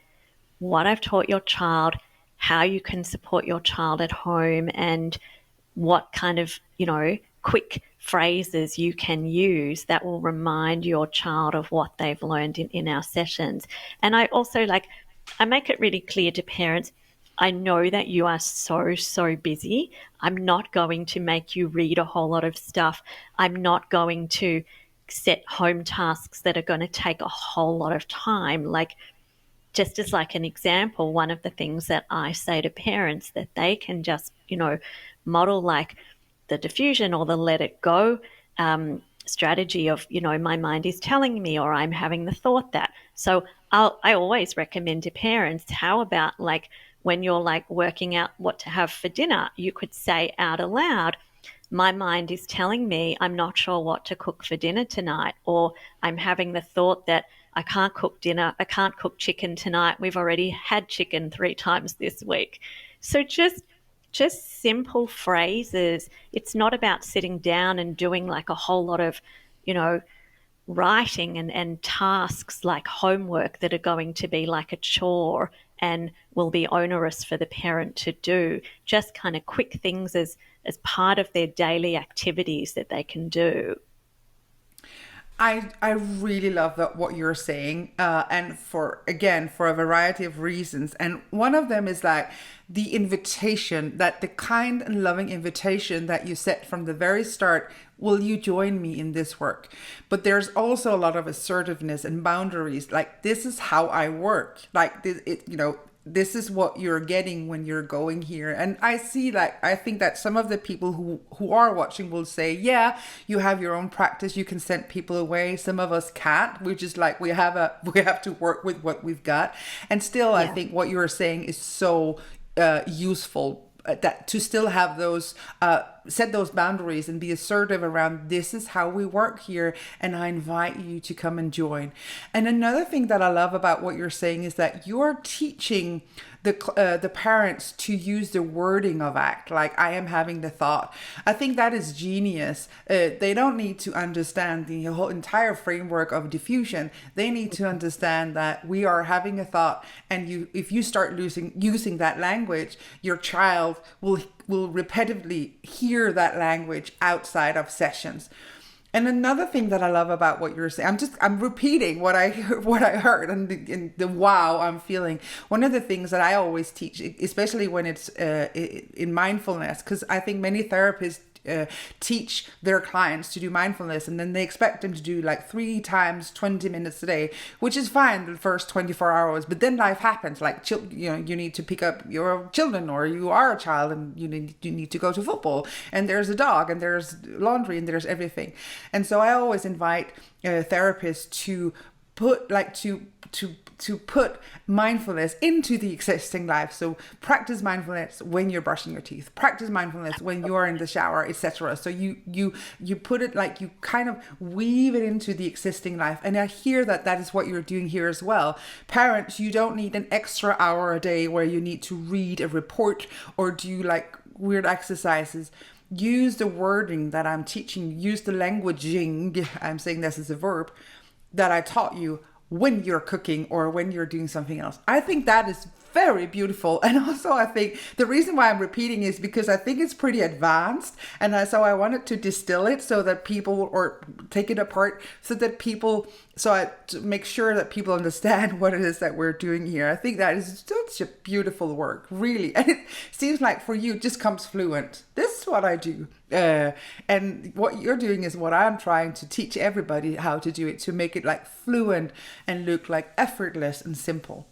what I've taught your child, how you can support your child at home, and what kind of, quick phrases you can use that will remind your child of what they've learned in our sessions. And I also I make it really clear to parents, I know that you are so, so busy. I'm not going to make you read a whole lot of stuff. I'm not going to set home tasks that are going to take a whole lot of time. Like, just as like an example, one of the things that I say to parents that they can just, model like the diffusion or the let it go strategy of, my mind is telling me, or I'm having the thought that. So I always recommend to parents, how about like when you're like working out what to have for dinner, you could say out aloud, my mind is telling me I'm not sure what to cook for dinner tonight, or I'm having the thought that I can't cook dinner, I can't cook chicken tonight. We've already had chicken 3 times this week. So just simple phrases. It's not about sitting down and doing like a whole lot of, writing and tasks like homework that are going to be like a chore and will be onerous for the parent to do. Just kind of quick things as part of their daily activities that they can do. I really love what you're saying, and for a variety of reasons. And one of them is like the invitation, that the kind and loving invitation that you set from the very start. Will you join me in this work? But there's also a lot of assertiveness and boundaries. Like, this is how I work. Like this is what you're getting when you're going here. And I think that some of the people who are watching will say, yeah, you have your own practice, you can send people away. Some of us can't. We're just like, we have to work with what we've got. And still, yeah. I think what you're saying is so useful, that to still have those set those boundaries and be assertive around, this is how we work here, and I invite you to come and join. And another thing that I love about what you're saying is that you're teaching the parents to use the wording of ACT, like, I am having the thought. I think that is genius. They don't need to understand the whole entire framework of diffusion. They need to understand that we are having a thought, and if you start using that language, your child will repetitively hear that language outside of sessions. And another thing that I love about what you're saying, I'm repeating what I heard and the wow I'm feeling. One of the things that I always teach, especially when it's in mindfulness, because I think many therapists teach their clients to do mindfulness, and then they expect them to do like 3 times 20 minutes a day, which is fine the first 24 hours. But then life happens, like you need to pick up your children, or you are a child and you need to go to football, and there's a dog, and there's laundry, and there's everything. And so I always invite therapists to put to to put mindfulness into the existing life. So practice mindfulness when you're brushing your teeth, practice mindfulness when you are in the shower, etc. So you put it, like, you kind of weave it into the existing life. And I hear that that is what you're doing here as well. Parents, you don't need an extra hour a day where you need to read a report or do like weird exercises. Use the wording that I'm teaching, use the languaging, I'm saying this as a verb, that I taught you when you're cooking or when you're doing something else. I think that is very beautiful. And also I think the reason why I'm repeating is because I think it's pretty advanced. And so I wanted to distill it so that people, or take it apart so that people, so I to make sure that people understand what it is that we're doing here. I think that is such a beautiful work, really. And it seems like for you, it just comes fluent. This is what I do. And what you're doing is what I'm trying to teach everybody how to do it, to make it like fluent and look like effortless and simple.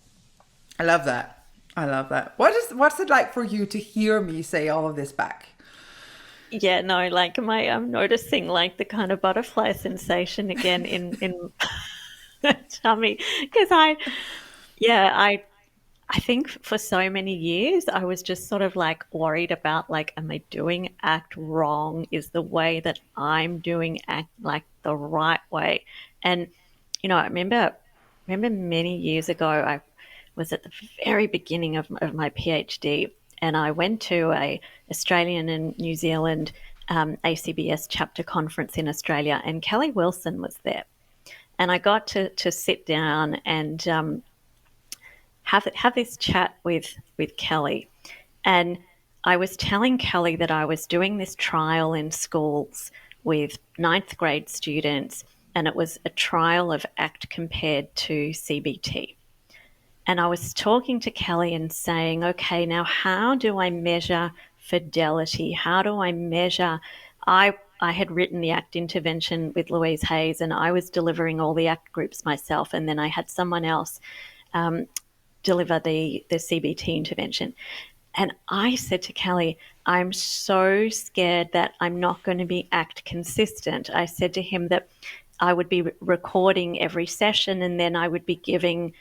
I love that. I love that. What's it like for you to hear me say all of this back? Yeah, no, like I'm noticing like the kind of butterfly sensation again in my tummy because I think for so many years I was just sort of like worried about like, am I doing act wrong? Is the way that I'm doing act like the right way? And I remember many years ago I was at the very beginning of my PhD, and I went to a Australian and New Zealand ACBS chapter conference in Australia, and Kelly Wilson was there, and I got to sit down and have this chat with Kelly, and I was telling Kelly that I was doing this trial in schools with ninth grade students, and it was a trial of ACT compared to CBT. And I was talking to Kelly and saying, okay, now how do I measure fidelity? How do I measure? I had written the ACT intervention with Louise Hayes, and I was delivering all the ACT groups myself, and then I had someone else deliver the CBT intervention. And I said to Kelly, I'm so scared that I'm not going to be ACT consistent. I said to him that I would be recording every session, and then I would be giving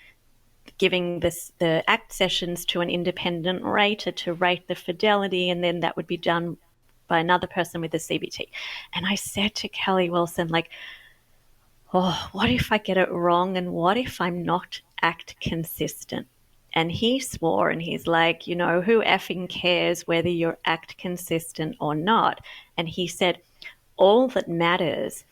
the ACT sessions to an independent rater to rate the fidelity, and then that would be done by another person with the CBT. And I said to Kelly Wilson, like, oh, what if I get it wrong, and what if I'm not ACT consistent? And he swore, and he's like, who effing cares whether you're ACT consistent or not? And he said, all that matters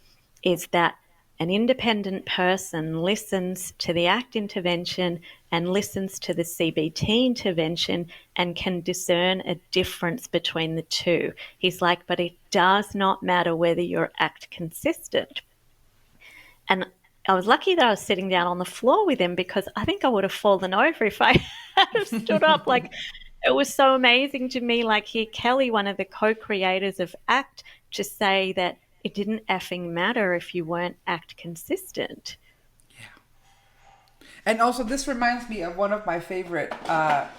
is that an independent person listens to the ACT intervention and listens to the CBT intervention and can discern a difference between the two. He's like, but it does not matter whether you're ACT consistent. And I was lucky that I was sitting down on the floor with him, because I think I would have fallen over if I had have stood up. Like, it was so amazing to me, like, hear Kelly, one of the co-creators of ACT, just say that it didn't effing matter if you weren't ACT consistent. And also, this reminds me of one of my favorite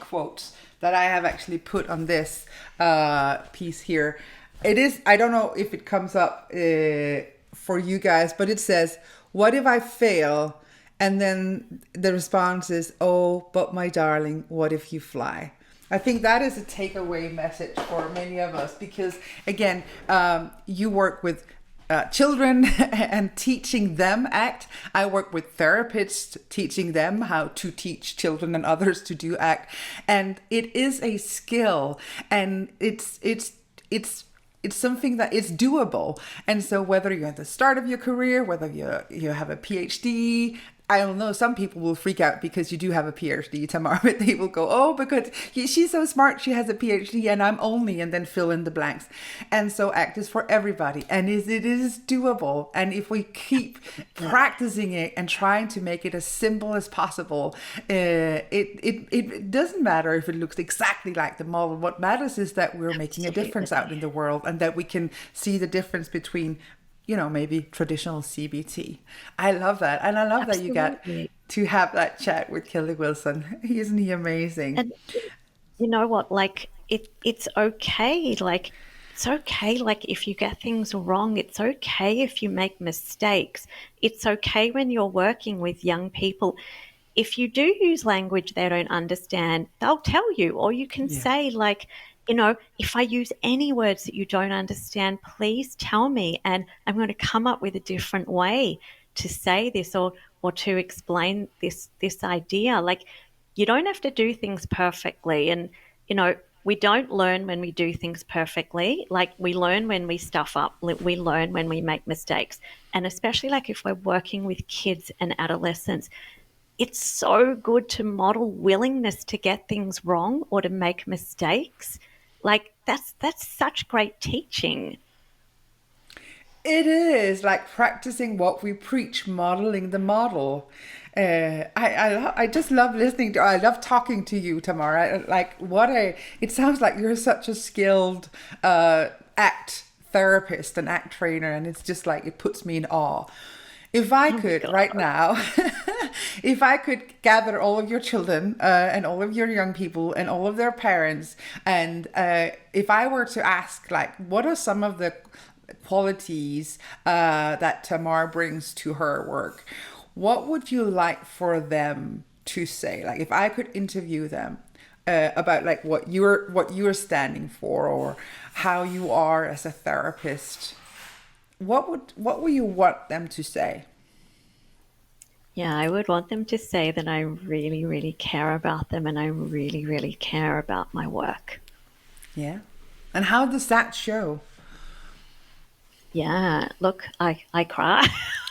quotes that I have actually put on this piece here. It is, I don't know if it comes up for you guys, but it says, what if I fail? And then the response is, oh, but my darling, what if you fly? I think that is a takeaway message for many of us, because again, you work with children and teaching them ACT. I work with therapists teaching them how to teach children and others to do ACT. And it is a skill, and it's something that is doable. And so whether you're at the start of your career, whether you have a PhD, I don't know, some people will freak out because you do have a PhD, Tamara, but they will go, oh, because she's so smart, she has a PhD and I'm only, and then fill in the blanks. And so ACT is for everybody, and it is doable. And if we keep practicing it and trying to make it as simple as possible, it doesn't matter if it looks exactly like the model. What matters is that we're making a difference out in the world, and that we can see the difference between maybe traditional CBT. I love that. And I love that you got to have that chat with Kelly Wilson. Isn't he amazing? And you know what? Like, it's okay. Like, it's okay. Like, if you get things wrong, it's okay if you make mistakes. It's okay when you're working with young people. if you do use language they don't understand, they'll tell you, or you can Yeah. say, like, if I use any words that you don't understand, please tell me, and I'm going to come up with a different way to say this, or to explain this idea. Like, you don't have to do things perfectly, and we don't learn when we do things perfectly. Like, we learn when we stuff up, we learn when we make mistakes. And especially, like, if we're working with kids and adolescents, it's so good to model willingness to get things wrong or to make mistakes. Like, that's such great teaching. It is like practicing what we preach, modeling the model. I just love listening to. I love talking to you, Tamara. Like what a. It sounds like you're such a skilled act therapist and act trainer, and it's just like it puts me in awe. If I Oh could right God. now, if I could gather all of your children and all of your young people and all of their parents, and if I were to ask, like, what are some of the qualities that Tamar brings to her work, what would you like for them to say? Like, if I could interview them about like what you're standing for or how you are as a therapist, what would you want them to say? Yeah, I would want them to say that I really, really care about them and I really, really care about my work. Yeah. And how does that show? Yeah, look, I cry.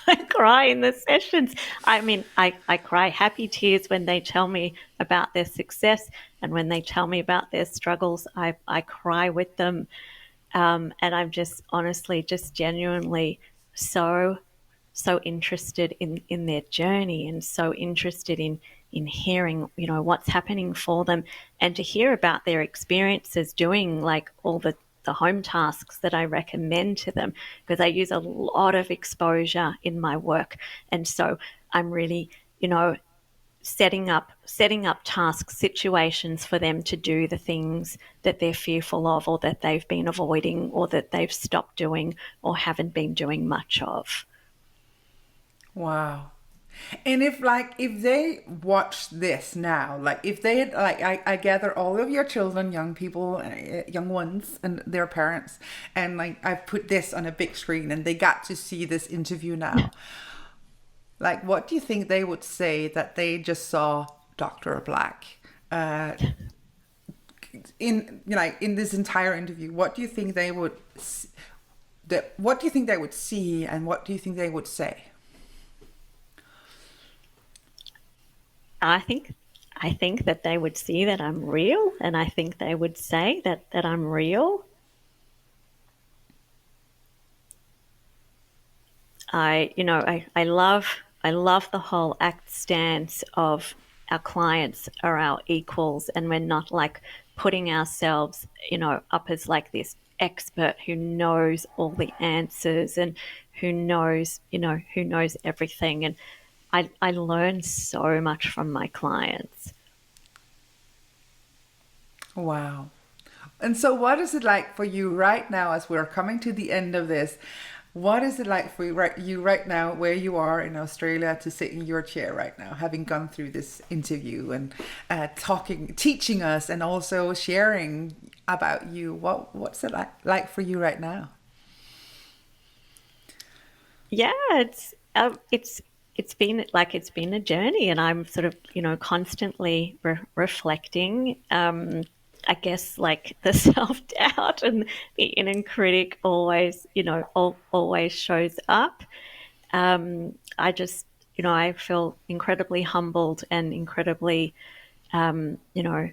I cry in the sessions. I mean, I cry happy tears when they tell me about their success, and when they tell me about their struggles, I cry with them. And I'm just honestly, just genuinely so, so interested in their journey, and so interested in hearing, what's happening for them, and to hear about their experiences doing like all the home tasks that I recommend to them, because I use a lot of exposure in my work. And so I'm really, setting up tasks, situations for them to do the things that they're fearful of, or that they've been avoiding, or that they've stopped doing, or haven't been doing much of. Wow. And if they watch this now, like if they like I gather all of your children, young people, young ones and their parents, and like I put this on a big screen and they got to see this interview now. Like what do you think they would say that they just saw Dr. Black uh in this entire interview? What do you think they would what do you think they would see and what do you think they would say? I think I think that they would see that I'm real, and I think they would say that I'm real. I love the whole act stance of our clients are our equals, and we're not like putting ourselves, up as like this expert who knows all the answers, and who knows everything. And I learn so much from my clients. Wow. And so, what is it like for you right now as we're coming to the end of this? What is it like for you right now, where you are in Australia, to sit in your chair right now, having gone through this interview and teaching us, and also sharing about you? What's it like for you right now? Yeah, it's been a journey, and I'm sort of, constantly reflecting. I guess, like, the self doubt and the inner critic always, always shows up. I feel incredibly humbled and incredibly, um, you know,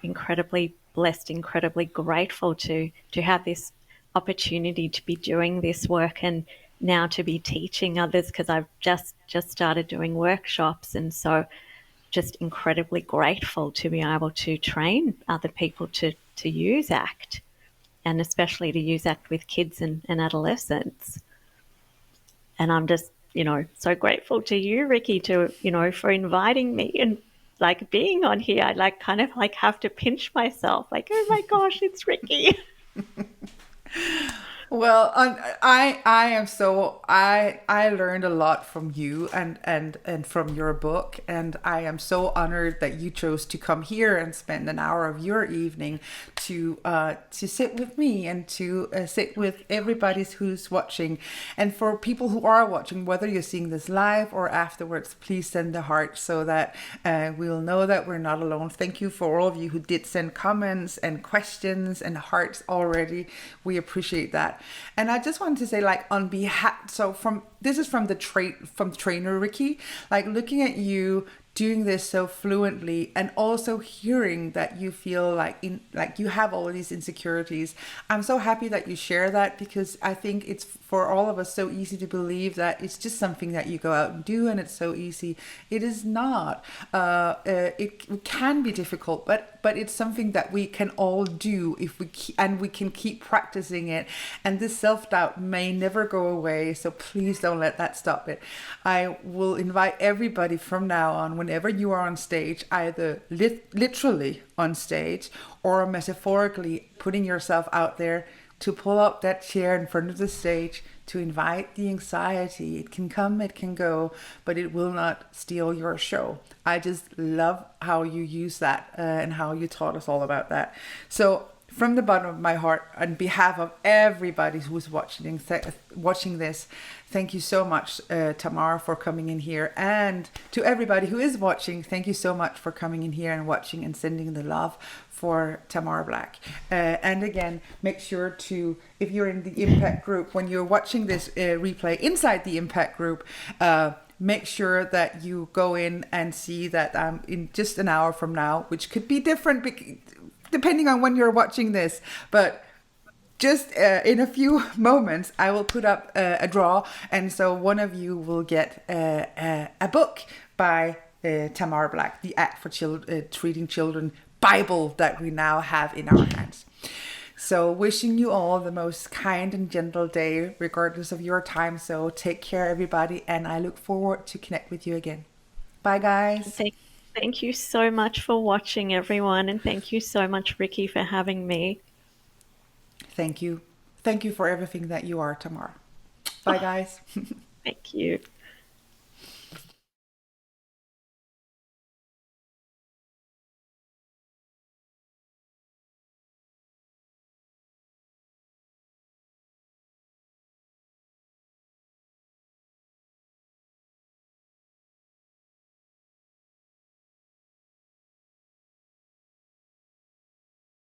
incredibly blessed, incredibly grateful to have this opportunity to be doing this work, and now to be teaching others, because I've just started doing workshops, and so just incredibly grateful to be able to train other people to use ACT, and especially to use ACT with kids and adolescents. And I'm just, so grateful to you, Ricky, for inviting me and like being on here. I like kind of like have to pinch myself, like, oh my gosh, it's Ricky. Well, I am so I learned a lot from you and from your book, and I am so honored that you chose to come here and spend an hour of your evening to sit with me and to sit with everybody who's watching. And for people who are watching, whether you're seeing this live or afterwards, please send a heart so that we'll know that we're not alone. Thank you for all of you who did send comments and questions and hearts already. We appreciate that. And I just wanted to say, like, on behalf, so from this is from the from trainer Ricky, like looking at you doing this so fluently and also hearing that you feel like like you have all of these insecurities. I'm so happy that you share that, because I think it's for all of us so easy to believe that it's just something that you go out and do and it's so easy. It is not. It can be difficult, but it's something that we can all do if and we can keep practicing it. And this self-doubt may never go away, so please don't let that stop it. I will invite everybody from now on, whenever you are on stage, either literally on stage or metaphorically putting yourself out there, to pull up that chair in front of the stage, to invite the anxiety. It can come, it can go, but it will not steal your show. I just love how you use that and how you taught us all about that. So from the bottom of my heart, on behalf of everybody who's watching this, thank you so much, Tamara, for coming in here. And to everybody who is watching, thank you so much for coming in here and watching and sending the love for Tamar Black. And again, make sure to, if you're in the Impact group, when you're watching this replay inside the Impact group, make sure that you go in and see that in just an hour from now, which could be different depending on when you're watching this, but just in a few moments, I will put up a draw, and so one of you will get a book by Tamar Black, the Act for Treating Children Bible that we now have in our hands. So wishing you all the most kind and gentle day, regardless of your time. So take care, everybody, and I look forward to connect with you again. Bye, guys. Thank you so much for watching, everyone, and thank you so much, Ricky, for having me. Thank you. Thank you for everything that you are, Tamara. Bye, guys. Thank you.